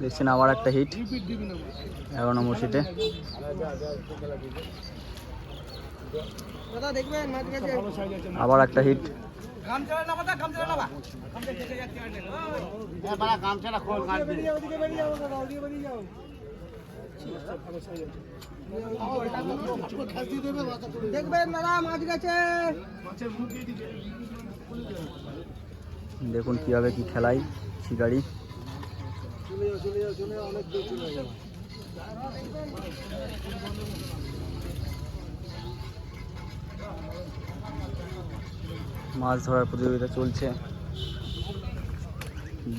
দেখছেন আবার একটা হিট 11 নম্বর সিটে। আবার একটা হিট। দেখুন কিভাবে কি খেলায় শিকারি। মাছ ধরার প্রতিযোগিতা চলছে,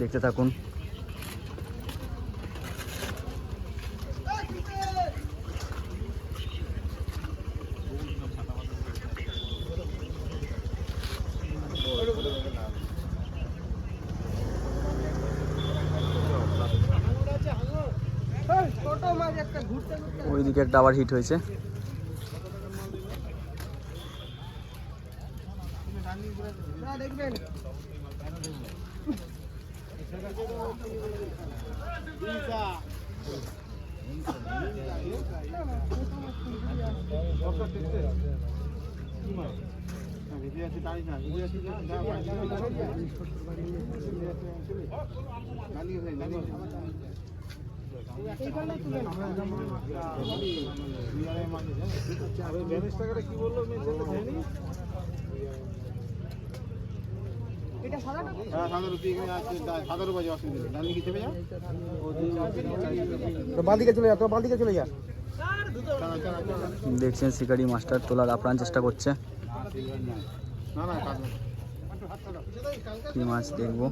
দেখতে থাকুন। ওইদিকে একটা আবার হিট হয়েছে। দেখবেন কি বললো দেখছেন শিকারি মাস্টার তোলার আপ্রাণ চেষ্টা করছে। কি মাছ দেখবো।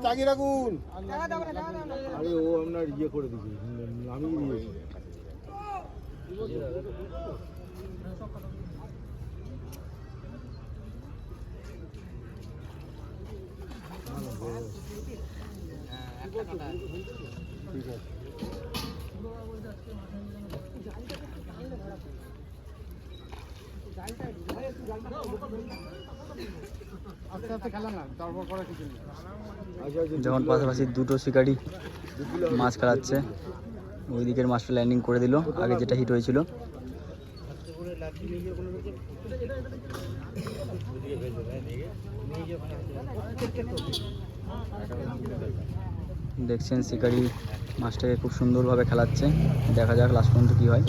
চাগিয়ে রাখুন। আরে ও আপনার ইয়ে করে দিচ্ছি, আমি ঠিক আছে। যখন পাশাপাশি দুটো শিকারি মাছ খেলাচ্ছে, ওই দিকের মাছটা ল্যান্ডিং করে দিল আগে যেটা হিট হয়েছিল। দেখছেন শিকারি মাছটাকে খুব সুন্দরভাবে খেলাচ্ছে, দেখা যাক লাস্ট পর্যন্ত কি হয়।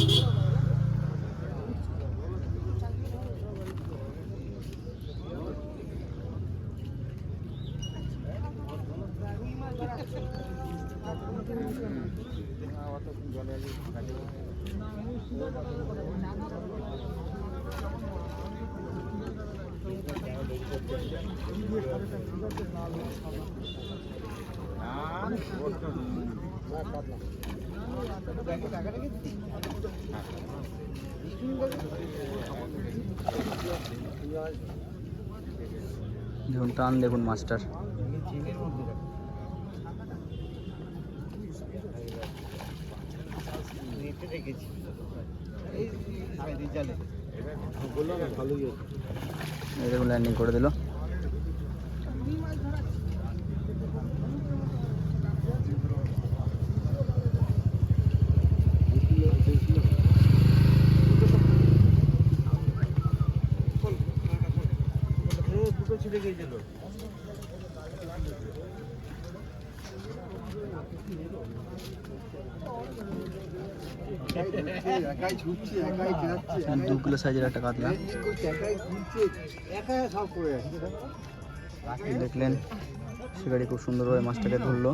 দেখুন টান, দেখুন মাস্টার। দেখুন ল্যান্ডিং করে দিল। দু কিলো সাইজের একটা কাতলা দেখলেন, শিকারি খুব সুন্দরভাবে মাছটাকে ধরলো।